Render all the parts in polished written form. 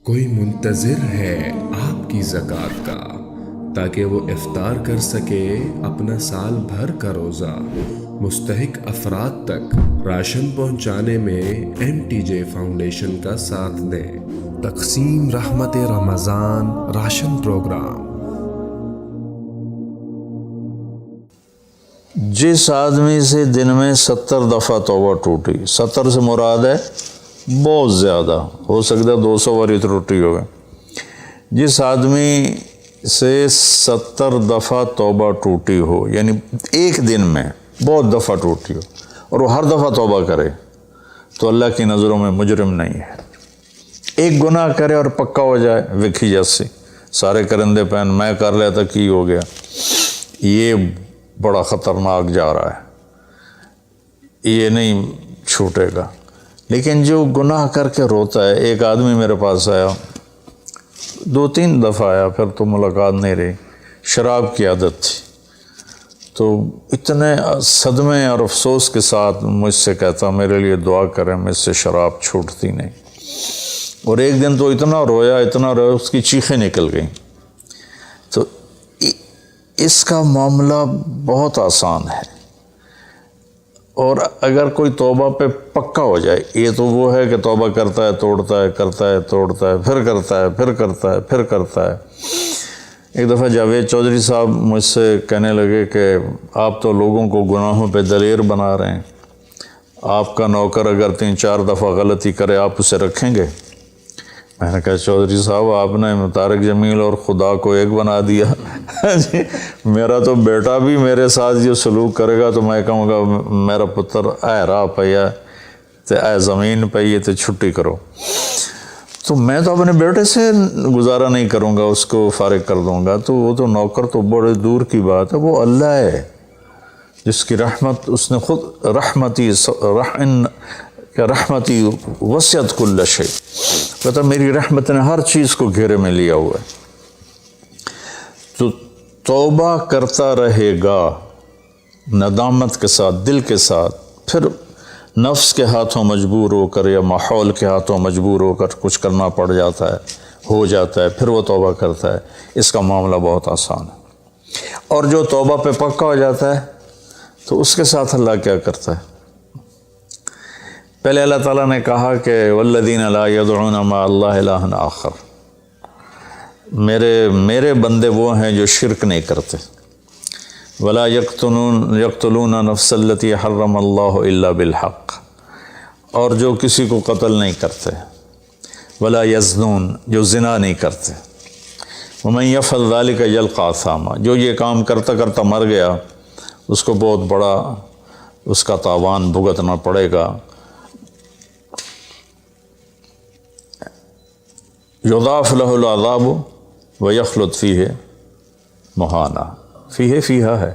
کوئی منتظر ہے آپ کی زکوٰۃ کا تاکہ وہ افطار کر سکے اپنا سال بھر کا روزہ۔ مستحق افراد تک راشن پہنچانے میں MTJ فاؤنڈیشن کا ساتھ دیں۔ تقسیم رحمت رمضان راشن پروگرام۔ جس آدمی سے دن میں 70 دفعہ توبہ ٹوٹی، 70 سے مراد ہے بہت زیادہ، ہو سکتا ہے 200 باری ٹوٹی ہوگا۔ جس آدمی سے 70 دفعہ توبہ ٹوٹی ہو، یعنی ایک دن میں بہت دفعہ ٹوٹی ہو اور وہ ہر دفعہ توبہ کرے، تو اللہ کی نظروں میں مجرم نہیں ہے۔ ایک گناہ کرے اور پکا ہو جائے، وکھی جیسی سارے کرندے پہن میں کر لیا تھا کی ہو گیا، یہ بڑا خطرناک جا رہا ہے، یہ نہیں چھوٹے گا۔ لیکن جو گناہ کر کے روتا ہے، ایک آدمی میرے پاس آیا، 2-3 دفعہ آیا، پھر تو ملاقات نہیں رہی، شراب کی عادت تھی، تو اتنے صدمے اور افسوس کے ساتھ مجھ سے کہتا میرے لیے دعا کریں، مجھ سے شراب چھوٹتی نہیں۔ اور ایک دن تو اتنا رویا اس کی چیخیں نکل گئیں۔ تو اس کا معاملہ بہت آسان ہے، اور اگر کوئی توبہ پہ پکا ہو جائے، یہ تو وہ ہے کہ توبہ کرتا ہے توڑتا ہے، کرتا ہے توڑتا ہے، پھر کرتا ہے، پھر کرتا ہے، پھر کرتا ہے۔ ایک دفعہ جاوید چودھری صاحب مجھ سے کہنے لگے کہ آپ تو لوگوں کو گناہوں پہ دلیر بنا رہے ہیں، آپ کا نوکر اگر 3-4 دفعہ غلطی کرے آپ اسے رکھیں گے؟ میں نے کہا چودھری صاحب آپ نے طارق جمیل اور خدا کو ایک بنا دیا۔ میرا تو بیٹا بھی میرے ساتھ جو سلوک کرے گا تو میں کہوں گا میرا پتر اے راہ پیا تے اے زمین پئی تے چھٹی کرو۔ تو میں تو اپنے بیٹے سے گزارا نہیں کروں گا، اس کو فارغ کر دوں گا، تو وہ تو نوکر تو بڑے دور کی بات ہے، وہ اللہ ہے جس کی رحمت اس نے خود رحمتی وسعت کل شیء، کہتا میری رحمت نے ہر چیز کو گھیرے میں لیا ہوا ہے۔ تو توبہ کرتا رہے گا ندامت کے ساتھ، دل کے ساتھ، پھر نفس کے ہاتھوں مجبور ہو کر یا ماحول کے ہاتھوں مجبور ہو کر کچھ کرنا پڑ جاتا ہے، ہو جاتا ہے، پھر وہ توبہ کرتا ہے۔ اس کا معاملہ بہت آسان ہے۔ اور جو توبہ پہ پکا ہو جاتا ہے تو اس کے ساتھ اللہ کیا کرتا ہے؟ پہلے اللہ تعالیٰ نے کہا کہ والذین لا یدعون مع اللہ الہ آخر، میرے بندے وہ ہیں جو شرک نہیں کرتے۔ ولا یقتلون نفس التی حرم اللہ الا بالحق، اور جو کسی کو قتل نہیں کرتے۔ ولا یزنون، جو زنا نہیں کرتے۔ ومن یفعل ذلک یلقی اثاما، جو یہ کام کرتا کرتا مر گیا اس کو بہت بڑا اس کا تاوان بھگتنا پڑے گا۔ یضاعف لہ العذاب ویخلد فیہ مہانا، فیہا ہے،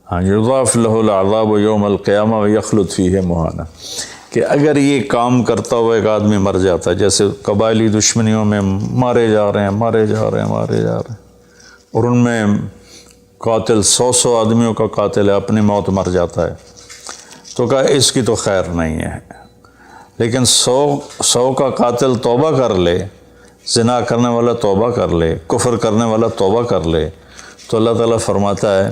ہاں، یضاعف لہ العذاب یوم القیامہ ویخلد فیہ مہانا، کہ اگر یہ کام کرتا ہوا ایک آدمی مر جاتا ہے، جیسے قبائلی دشمنیوں میں مارے جا رہے ہیں، اور ان میں قاتل 100 آدمیوں کا قاتل ہے، اپنی موت مر جاتا ہے، تو کہا اس کی تو خیر نہیں ہے۔ لیکن 100 کا قاتل توبہ کر لے، زنا کرنے والا توبہ کر لے، کفر کرنے والا توبہ کر لے، تو اللہ تعالیٰ فرماتا ہے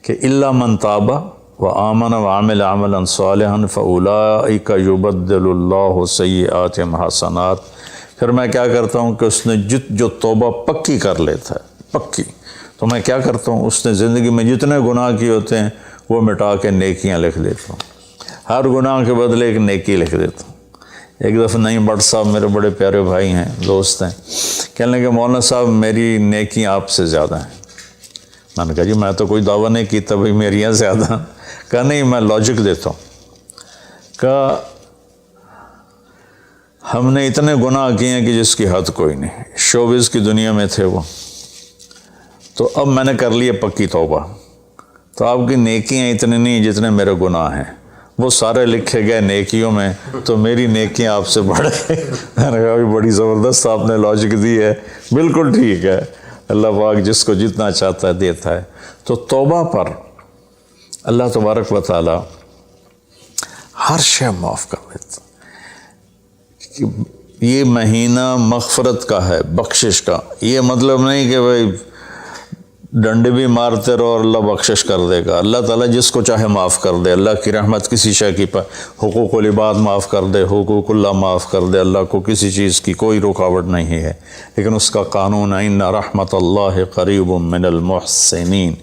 کہ الا من تاب وآمن وعمل عملا صالحا فاولئک یبدل اللہ سیئاتہم حسنات۔ پھر میں کیا کرتا ہوں کہ اس نے جو توبہ پکی کر لیتا ہے، پکی، تو میں کیا کرتا ہوں اس نے زندگی میں جتنے گناہ کیے ہوتے ہیں وہ مٹا کے نیکیاں لکھ دیتا ہوں، ہر گناہ کے بدلے ایک نیکی لکھ دیتا ہوں۔ ایک دفعہ نعیم بٹ صاحب میرے بڑے پیارے بھائی ہیں، دوست ہیں، کہنے لگے مولانا صاحب میری نیکیاں آپ سے زیادہ ہیں۔ میں نے کہا جی میں تو کوئی دعویٰ نہیں کیتا بھائی میریاں زیادہ، کہا نہیں میں لاجک دیتا ہوں، کہا ہم نے اتنے گناہ کیے ہیں کہ جس کی حد کوئی نہیں، شوبز کی دنیا میں تھے وہ، تو اب میں نے کر لیے پکی توبہ، تو آپ کی نیکیاں اتنی نہیں جتنے میرے گناہ ہیں، وہ سارے لکھے گئے نیکیوں میں، تو میری نیکیاں آپ سے بڑھ گئی۔ میں نے کہا بڑی زبردست آپ نے لاجک دی ہے، بالکل ٹھیک ہے، اللہ پاک جس کو جتنا چاہتا ہے دیتا ہے۔ تو توبہ پر اللہ تبارک و تعالی ہر شے معاف کر دیتا. یہ مہینہ مغفرت کا ہے، بخشش کا. یہ مطلب نہیں کہ بھائی ڈنڈے بھی مارتے رہو اور اللہ بخشش کر دے گا. اللہ تعالیٰ جس کو چاہے معاف کر دے. اللہ کی رحمت کسی شے کی حقوق العباد معاف کر دے، حقوق اللہ معاف کر دے. اللہ کو کسی چیز کی کوئی رکاوٹ نہیں ہے. لیکن اس کا قانون ہے ان رحمت اللہ قریب من المحسنین.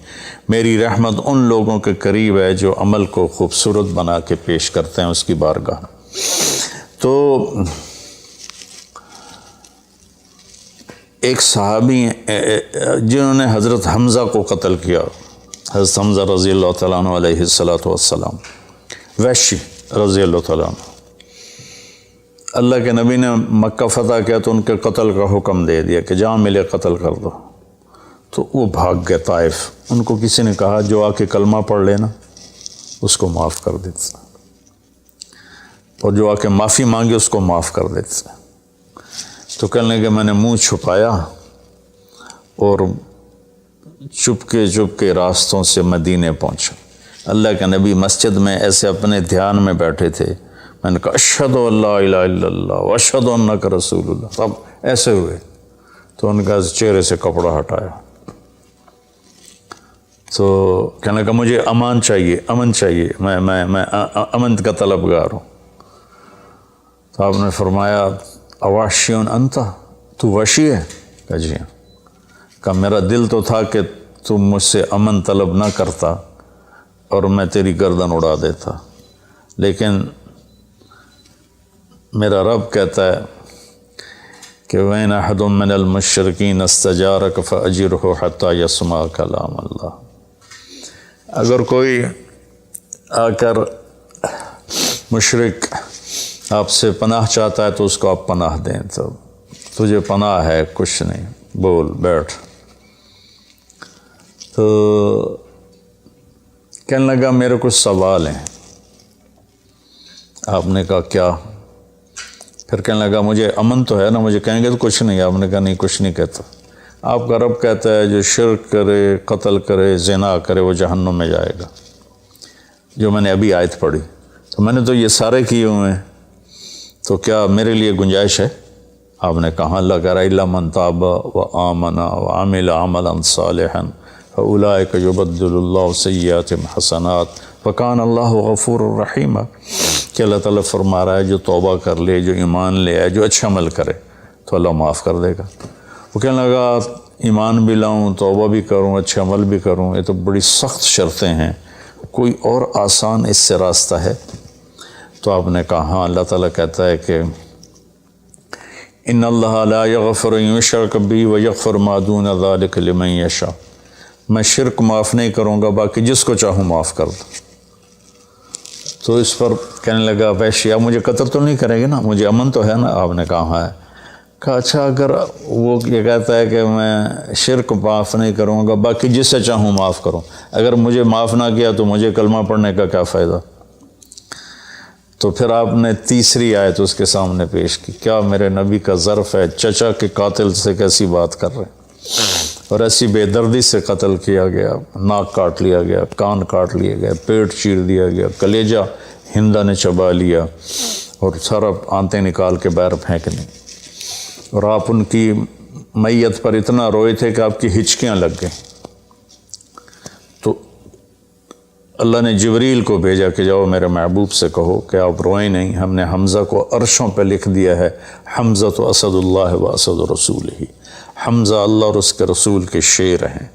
میری رحمت ان لوگوں کے قریب ہے جو عمل کو خوبصورت بنا کے پیش کرتے ہیں اس کی بارگاہ. تو ایک صحابی جنہوں نے حضرت حمزہ کو قتل کیا، حضرت حمزہ رضی اللہ تعالیٰ عنہ علیہ السلام، وحشی رضی اللہ تعالیٰ عنہ. اللہ کے نبی نے مکہ فتح کیا تو ان کے قتل کا حکم دے دیا کہ جہاں ملے قتل کر دو. تو وہ بھاگ گئے طائف. ان کو کسی نے کہا جو آ کے کلمہ پڑھ لینا اس کو معاف کر دیتے، اور جو آ کے معافی مانگے اس کو معاف کر دیتے. تو کہنے لگے میں نے منہ چھپایا اور چپ کے راستوں سے مدینے پہنچا. اللہ کے نبی مسجد میں ایسے اپنے دھیان میں بیٹھے تھے. میں نے کہا اشہد ان لا الہ الا اللہ واشہد انک رسول اللہ. سب ایسے ہوئے. تو ان کا چہرے سے کپڑا ہٹایا. تو کہنے لگا مجھے امن چاہیے، میں امن کا طلبگار ہوں. تو آپ نے فرمایا اواشیون انتا، تو وحشی ہے؟ کہا جی ہاں. کہا میرا دل تو تھا کہ تم مجھ سے امن طلب نہ کرتا اور میں تیری گردن اڑا دیتا، لیکن میرا رب کہتا ہے کہ وَإِنْ أَحَدٌ مِّنَ الْمُشْرِكِينَ اسْتَجَارَكَ فَأَجِرْهُ حَتَّى يَسْمَعَ كَلَامَ اللَّهِ. اگر کوئی آ کر مشرک آپ سے پناہ چاہتا ہے تو اس کو آپ پناہ دیں. تو تجھے پناہ ہے، کچھ نہیں، بول بیٹھ. تو کہنے لگا میرے کچھ سوال ہیں. آپ نے کہا کیا؟ پھر کہنے لگا مجھے امن تو ہے نا، مجھے کہیں گے تو کچھ نہیں. آپ نے کہا نہیں کچھ نہیں کہتا. آپ کا رب کہتا ہے جو شرک کرے، قتل کرے، زنا کرے وہ جہنم میں جائے گا، جو میں نے ابھی آیت پڑھی. تو میں نے تو یہ سارے کیے ہوئے ہیں، تو کیا میرے لیے گنجائش ہے؟ آپ نے کہا اللہ کہہ رہا الا من تاب وآمن وعمل عملا صالحا فاولئک یبدل اللہ سیئاتہم حسنات وکان اللہ غفور الرحیم. کہ اللہ تعالیٰ فرما رہا ہے جو توبہ کر لے، جو ایمان لے آئے، جو اچھا عمل کرے تو اللہ معاف کر دے گا. وہ کہنے لگا ایمان بھی لاؤں، توبہ بھی کروں، اچھا عمل بھی کروں، یہ تو بڑی سخت شرطیں ہیں، کوئی اور آسان اس سے راستہ ہے؟ تو آپ نے کہا ہاں. اللہ تعالیٰ کہتا ہے کہ ان اللہ لا یغفر ان یشرک بہ ویغفر ما دون ذلک لمن یشاء. میں شرک معاف نہیں کروں گا، باقی جس کو چاہوں معاف کر دوں. تو اس پر کہنے لگا وحشی آپ مجھے قتل تو نہیں کریں گے نا، مجھے امن تو ہے نا؟ آپ نے کہا ہاں ہے. کہا اچھا اگر وہ یہ کہتا ہے کہ میں شرک معاف نہیں کروں گا، باقی جس سے چاہوں معاف کروں، اگر مجھے معاف نہ کیا تو مجھے کلمہ پڑھنے کا کیا فائدہ؟ تو پھر آپ نے تیسری آیت اس کے سامنے پیش کی. کیا میرے نبی کا ظرف ہے چچا کے قاتل سے کیسی بات کر رہے ہیں، اور ایسی بے دردی سے قتل کیا گیا، ناک کاٹ لیا گیا، کان کاٹ لیے گئے، پیٹ چیر دیا گیا، کلیجہ ہندا نے چبا لیا اور سارا آنتیں نکال کے باہر پھینکنے. اور آپ ان کی میت پر اتنا روئے تھے کہ آپ کی ہچکیاں لگ گئیں. تو اللہ نے جبریل کو بھیجا کہ جاؤ میرے محبوب سے کہو کہ آپ روئیں نہیں، ہم نے حمزہ کو عرشوں پہ لکھ دیا ہے، حمزہ تو اسد اللہ و اسد رسول ہی. حمزہ اللہ اور اس کے رسول کے شیر ہیں،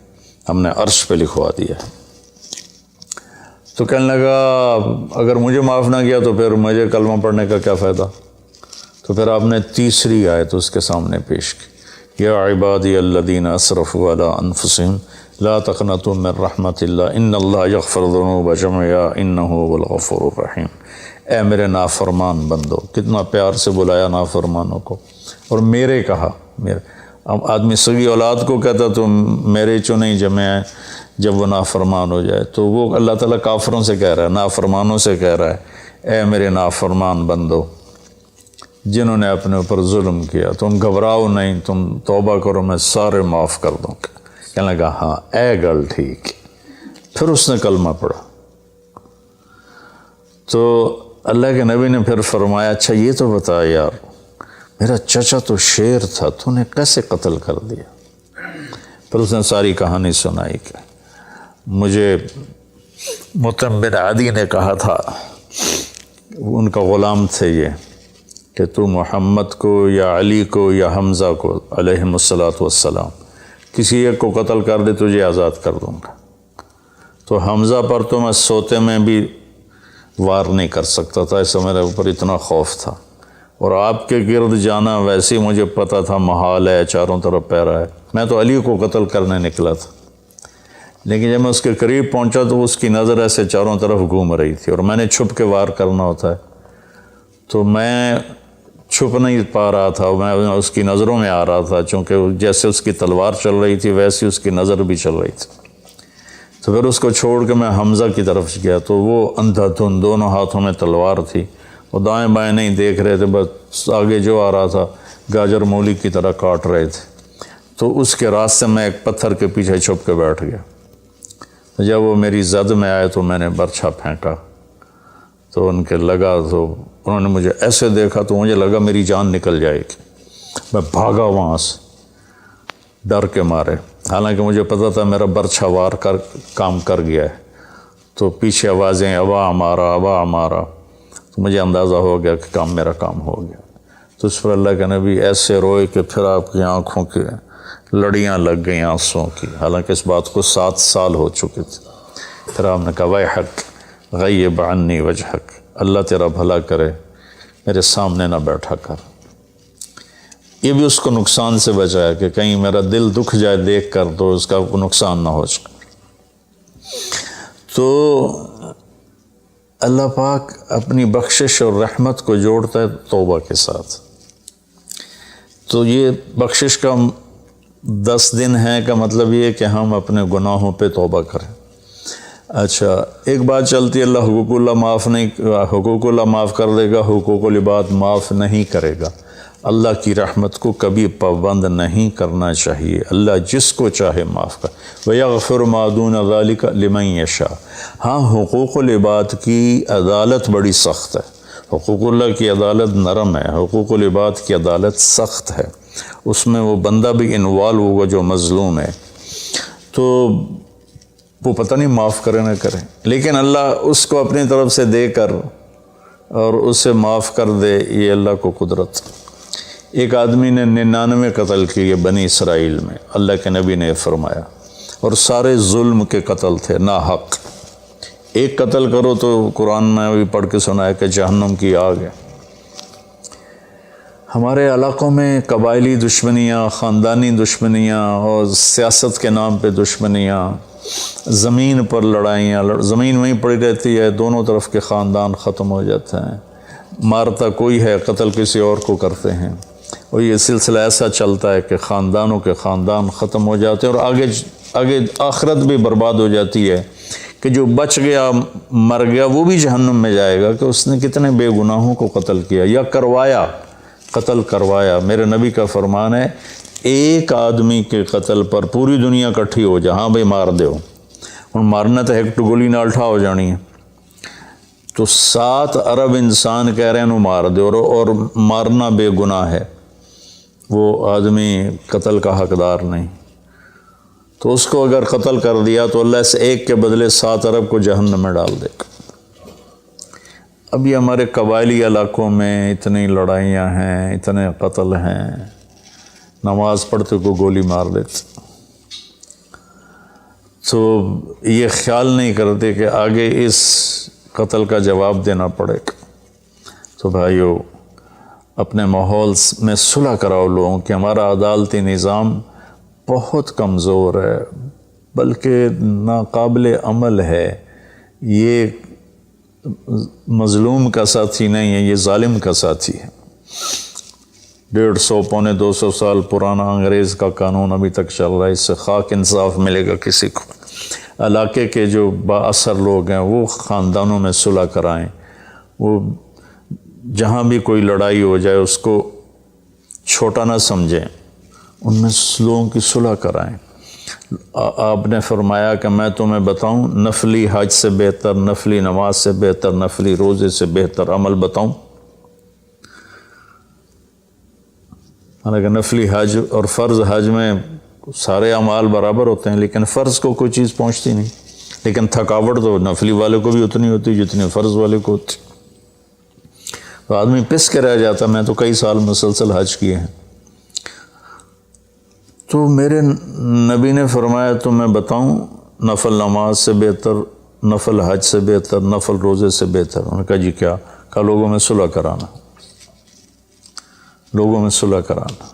ہم نے عرش پہ لکھوا دیا ہے. تو کہنے لگا اگر مجھے معاف نہ کیا تو پھر مجھے کلمہ پڑھنے کا کیا فائدہ؟ تو پھر آپ نے تیسری آیت اس کے سامنے پیش کی. یا عبادی الذین اسرفوا علی انفسہم لا تقنطوا من رحمت اللہ ان اللہ یغفر الذنوب جميعا انہ هو الغفور الرحیم. اے میرے نافرمان بندو، کتنا پیار سے بلایا نافرمانوں کو، اور میرے کہا. میرے آدمی سگی اولاد کو کہتا تو میرے چو نہیں جمع ہے جب وہ نافرمان ہو جائے. تو وہ اللہ تعالیٰ کافروں سے کہہ رہا ہے، نافرمانوں سے کہہ رہا ہے اے میرے نافرمان بندو جنہوں نے اپنے اوپر ظلم کیا، تم گھبراؤ نہیں، تم توبہ کرو، میں سارے معاف کر دوں گا. کہنے لگا ہاں اے گل ٹھیک. پھر اس نے کلمہ پڑھا. تو اللہ کے نبی نے پھر فرمایا اچھا یہ تو بتا یار میرا چچا تو شیر تھا تو نے کیسے قتل کر دیا؟ پھر اس نے ساری کہانی سنائی کہ مجھے مطعم بن عدی نے کہا تھا، ان کا غلام تھے یہ، کہ تو محمد کو یا علی کو یا حمزہ کو علیہم الصلاۃ والسلام کسی ایک کو قتل کر دے تجھے آزاد کر دوں گا۔ تو حمزہ پر تو میں سوتے میں بھی وار نہیں کر سکتا تھا، ایسا میرے اوپر اتنا خوف تھا، اور آپ کے گرد جانا ویسے ہی مجھے پتہ تھا محال ہے، چاروں طرف پیرا ہے، میں تو علی کو قتل کرنے نکلا تھا، لیکن جب میں اس کے قریب پہنچا تو اس کی نظر ایسے چاروں طرف گھوم رہی تھی اور میں نے چھپ کے وار کرنا ہوتا ہے، تو میں چھپ نہیں پا رہا تھا، میں اس کی نظروں میں آ رہا تھا، چونکہ جیسے اس کی تلوار چل رہی تھی ویسے اس کی نظر بھی چل رہی تھی۔ تو پھر اس کو چھوڑ کے میں حمزہ کی طرف گیا تو وہ اندھا دھند، دونوں ہاتھوں میں تلوار تھی، وہ دائیں بائیں نہیں دیکھ رہے تھے، بس آگے جو آ رہا تھا گاجر مولی کی طرح کاٹ رہے تھے۔ تو اس کے راستے میں ایک پتھر کے پیچھے چھپ کے بیٹھ گیا۔ جب وہ میری زد میں آئے تو میں نے برچھا پھینکا تو ان کے لگا، تو انہوں نے مجھے ایسے دیکھا تو مجھے لگا میری جان نکل جائے گی، میں بھاگا وہاں سے ڈر کے مارے، حالانکہ مجھے پتہ تھا میرا برچھا وار کر کام کر گیا ہے۔ تو پیچھے آوازیں ابا ہمارا ابا ہمارا، تو مجھے اندازہ ہو گیا کہ میرا کام ہو گیا۔ تو اس پر اللہ کے نبی ایسے روئے کہ پھر آپ کی آنکھوں کی لڑیاں لگ گئیں آنسوں کی، حالانکہ اس بات کو 7 سال ہو چکے تھے۔ پھر آپ نے کہا ویحک غیب عنی وجہک، اللہ تیرا بھلا کرے میرے سامنے نہ بیٹھا کر۔ یہ بھی اس کو نقصان سے بچایا کہ کہیں میرا دل دکھ جائے دیکھ کر تو اس کا نقصان نہ ہو جائے۔ تو اللہ پاک اپنی بخشش اور رحمت کو جوڑتا ہے توبہ کے ساتھ۔ تو یہ بخشش کا 10 دن ہے کا مطلب یہ ہے کہ ہم اپنے گناہوں پہ توبہ کریں۔ اچھا ایک بات چلتی ہے، اللہ حقوق اللہ معاف کر دے گا، حقوق العباد معاف نہیں کرے گا۔ اللہ کی رحمت کو کبھی پابند نہیں کرنا چاہیے، اللہ جس کو چاہے معاف کر۔ وَيَغْفِرُ مَا دُونَ ذَلِكَ لِمَن يَشَاءُ۔ ہاں حقوق العباد کی عدالت بڑی سخت ہے، حقوق اللہ کی عدالت نرم ہے، حقوق العباد کی عدالت سخت ہے، اس میں وہ بندہ بھی انوالو ہوگا جو مظلوم ہے، تو وہ پتہ نہیں معاف کرے نہ کرے، لیکن اللہ اس کو اپنی طرف سے دے کر اور اسے معاف کر دے، یہ اللہ کو قدرت۔ ایک آدمی نے 99 قتل کیے بنی اسرائیل میں، اللہ کے نبی نے فرمایا، اور سارے ظلم کے قتل تھے، ناحق۔ ایک قتل کرو تو قرآن میں بھی پڑھ کے سنایا کہ جہنم کی آگ ہے۔ ہمارے علاقوں میں قبائلی دشمنیاں، خاندانی دشمنیاں اور سیاست کے نام پہ دشمنیاں، زمین پر لڑائیاں، زمین وہیں پڑی رہتی ہے، دونوں طرف کے خاندان ختم ہو جاتے ہیں، مارتا کوئی ہے قتل کسی اور کو کرتے ہیں، اور یہ سلسلہ ایسا چلتا ہے کہ خاندانوں کے خاندان ختم ہو جاتے ہیں، اور آگے آخرت بھی برباد ہو جاتی ہے کہ جو بچ گیا مر گیا وہ بھی جہنم میں جائے گا کہ اس نے کتنے بے گناہوں کو قتل کیا یا کروایا، قتل کروایا۔ میرے نبی کا فرمان ہے ایک آدمی کے قتل پر پوری دنیا اکٹھی ہو جا، ہاں بھائی مار دیو، اور مارنا تو ایک گولی نال ٹھا ہو جانی ہے، تو 7 ارب انسان کہہ رہے ہیں انہوں مار دے، اور مارنا بے گناہ ہے، وہ آدمی قتل کا حقدار نہیں، تو اس کو اگر قتل کر دیا تو اللہ اس ایک کے بدلے 7 ارب کو جہنم میں ڈال دے گا۔ اب یہ ہمارے قبائلی علاقوں میں اتنی لڑائیاں ہیں، اتنے قتل ہیں، نماز پڑھتے کو گولی مار دیتے، تو یہ خیال نہیں کرتے کہ آگے اس قتل کا جواب دینا پڑے گا۔ تو بھائیو اپنے ماحول میں صلح کراؤ لوگوں کہ ہمارا عدالتی نظام بہت کمزور ہے، بلکہ ناقابل عمل ہے، یہ مظلوم کا ساتھی نہیں ہے، یہ ظالم کا ساتھی ہے۔ 150 پونے 200 سال پرانا انگریز کا قانون ابھی تک چل رہا ہے، اس سے خاک انصاف ملے گا کسی کو۔ علاقے کے جو با اثر لوگ ہیں وہ خاندانوں میں صلح کرائیں، وہ جہاں بھی کوئی لڑائی ہو جائے اس کو چھوٹا نہ سمجھیں، ان میں لوگوں کی صلح کرائیں۔ آپ نے فرمایا کہ میں تمہیں بتاؤں نفلی حج سے بہتر، نفلی نماز سے بہتر، نفلی روزے سے بہتر عمل بتاؤں؟ حالانکہ نفلی حج اور فرض حج میں سارے اعمال برابر ہوتے ہیں، لیکن فرض کو کوئی چیز پہنچتی نہیں، لیکن تھکاوٹ تو نفلی والے کو بھی اتنی ہوتی جتنی فرض والے کو ہوتی۔ تو آدمی پس کے رہ جاتا۔ میں تو کئی سال مسلسل حج کیے ہیں۔ تو میرے نبی نے فرمایا تو میں بتاؤں نفل نماز سے بہتر، نفل حج سے بہتر، نفل روزے سے بہتر؟ انہوں نے کہا جی کیا؟ کہا لوگوں میں صلح کرانا، لوگوں میں صلح کرانا۔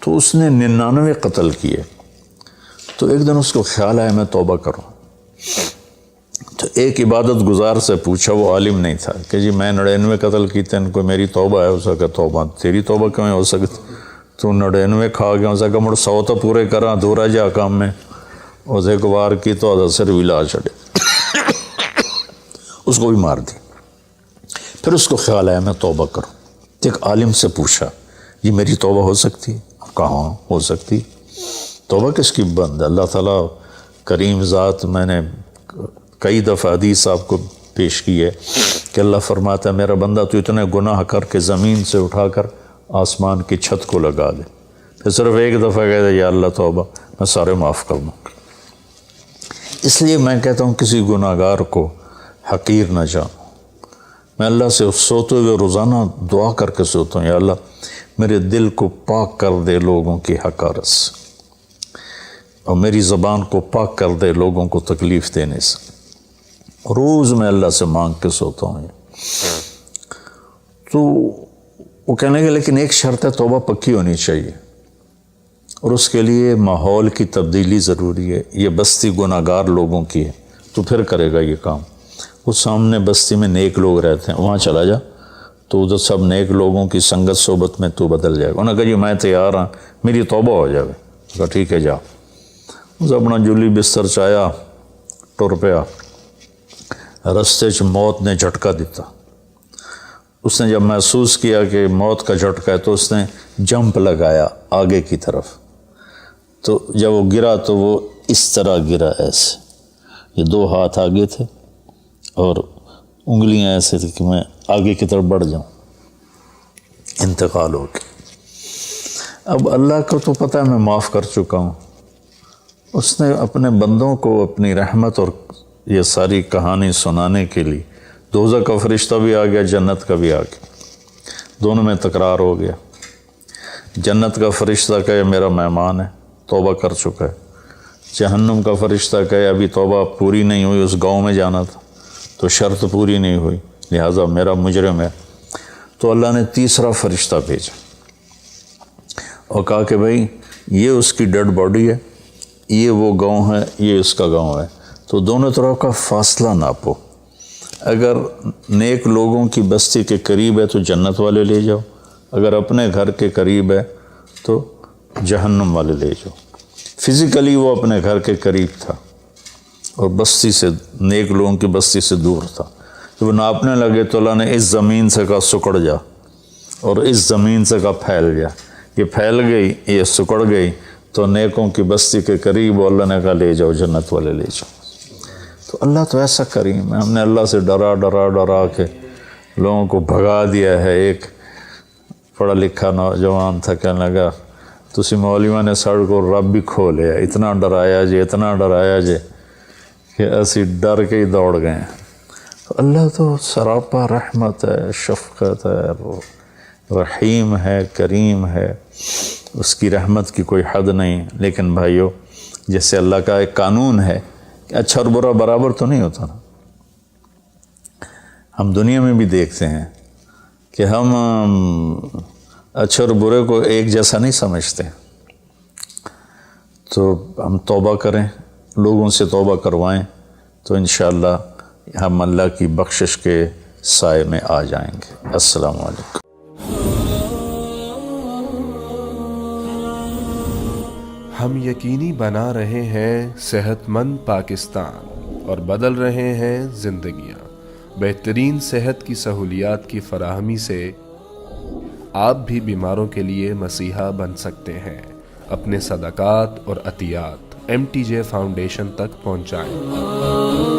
تو اس نے 99 قتل کیے۔ تو ایک دن اس کو خیال آیا میں توبہ کروں۔ تو ایک عبادت گزار سے پوچھا، وہ عالم نہیں تھا، کہ جی میں 99 قتل کیتے ہیں، کوئی میری توبہ ہے؟ اس کا توبہ تیری توبہ کیوں ہو سکتی؟ تو 99 کھا گیا، اس کا مڑ 100 تو پورے کرا دورا جا کام میں، اس ایک وار کی تو اثر بھی لا چڑے، اس کو بھی مار دی۔ پھر اس کو خیال آیا میں توبہ کروں۔ ایک عالم سے پوچھا جی میری توبہ ہو سکتی ہے؟ کہاں ہو سکتی؟ توبہ کس کی بند ہے؟ اللہ تعالیٰ کریم ذات، میں نے کئی دفعہ حدیث آپ کو پیش کی ہے کہ اللہ فرماتا ہے میرا بندہ تو اتنے گناہ کر کے زمین سے اٹھا کر آسمان کی چھت کو لگا دے، پھر صرف ایک دفعہ کہتا یا اللہ توبہ، میں سارے معاف کر دوں گا۔ اس لیے میں کہتا ہوں کسی گناہ گار کو حقیر نہ جانو۔ میں اللہ سے سوتے ہوئے روزانہ دعا کر کے سوتا ہوں، یا اللہ میرے دل کو پاک کر دے لوگوں کی حقارت سے، اور میری زبان کو پاک کر دے لوگوں کو تکلیف دینے سے۔ روز میں اللہ سے مانگ کے سوتا ہوں۔ تو وہ کہنے کہ لیکن ایک شرط ہے، توبہ پکی ہونی چاہیے، اور اس کے لیے ماحول کی تبدیلی ضروری ہے۔ یہ بستی گناہ گار لوگوں کی ہے، تو پھر کرے گا یہ کام۔ وہ سامنے بستی میں نیک لوگ رہتے ہیں، وہاں چلا جا، تو ادھر سب نیک لوگوں کی سنگت صحبت میں تو بدل جائے گا۔ انہوں نے کہا جی میں تیار ہوں، میری توبہ ہو جائے۔ کہا ٹھیک ہے جا۔ اس اپنا جولی بستر چایا، ٹر پیا۔ رستے چ موت نے جھٹکا دیتا۔ اس نے جب محسوس کیا کہ موت کا جھٹکا ہے تو اس نے جمپ لگایا آگے کی طرف۔ تو جب وہ گرا تو وہ اس طرح گرا، ایسے، یہ 2 ہاتھ آگے تھے اور انگلیاں ایسے تھی کہ میں آگے کی طرف بڑھ جاؤں۔ انتقال ہو گیا۔ اب اللہ کو تو پتہ ہے میں معاف کر چکا ہوں، اس نے اپنے بندوں کو اپنی رحمت اور یہ ساری کہانی سنانے کے لیے دوزخ کا فرشتہ بھی آ گیا، جنت کا بھی آ گیا، دونوں میں تکرار ہو گیا۔ جنت کا فرشتہ کہے میرا مہمان ہے، توبہ کر چکا ہے۔ جہنم کا فرشتہ کہے ابھی توبہ پوری نہیں ہوئی، اس گاؤں میں جانا تھا تو شرط پوری نہیں ہوئی، لہٰذا میرا مجرم ہے۔ تو اللہ نے تیسرا فرشتہ بھیجا اور کہا کہ بھائی یہ اس کی ڈیڈ باڈی ہے، یہ وہ گاؤں ہے، یہ اس کا گاؤں ہے، تو دونوں طرف کا فاصلہ ناپو۔ اگر نیک لوگوں کی بستی کے قریب ہے تو جنت والے لے جاؤ، اگر اپنے گھر کے قریب ہے تو جہنم والے لے جاؤ۔ فزیکلی وہ اپنے گھر کے قریب تھا اور بستی سے، نیک لوگوں کی بستی سے دور تھا۔ جب وہ ناپنے لگے تو اللہ نے اس زمین سے کہا سکڑ جا، اور اس زمین سے کہا پھیل جا۔ یہ پھیل گئی، یہ سکڑ گئی، تو نیکوں کی بستی کے قریب اللہ نے کہا لے جاؤ، جنت والے لے جاؤ۔ تو اللہ تو ایسا کریم ہے۔ ہم نے اللہ سے ڈرا ڈرا ڈرا کے لوگوں کو بھگا دیا ہے۔ ایک پڑھا لکھا نوجوان تھا، کہنے لگا تسی مولویوں نے ساڑھ کو رب بھی کھو لیا، اتنا ڈرایا جے، اتنا ڈرایا جے کہ اسی ڈر کے ہی دوڑ گئے ہیں۔ تو اللہ تو سراپا رحمت ہے، شفقت ہے، رحیم ہے، کریم ہے، اس کی رحمت کی کوئی حد نہیں۔ لیکن بھائیو، جیسے اللہ کا ایک قانون ہے کہ اچھا اور برا برابر تو نہیں ہوتا نا۔ ہم دنیا میں بھی دیکھتے ہیں کہ ہم اچھے اور برے کو ایک جیسا نہیں سمجھتے، تو ہم توبہ کریں، لوگوں سے توبہ کروائیں، تو انشاءاللہ ہم اللہ کی بخشش کے سائے میں آ جائیں گے۔ السلام علیکم۔ ہم یقینی بنا رہے ہیں صحت مند پاکستان اور بدل رہے ہیں زندگیاں۔ بہترین صحت کی سہولیات کی فراہمی سے آپ بھی بیماروں کے لیے مسیحا بن سکتے ہیں۔ اپنے صدقات اور عطیات MTJ فاؤنڈیشن تک پہنچائیں۔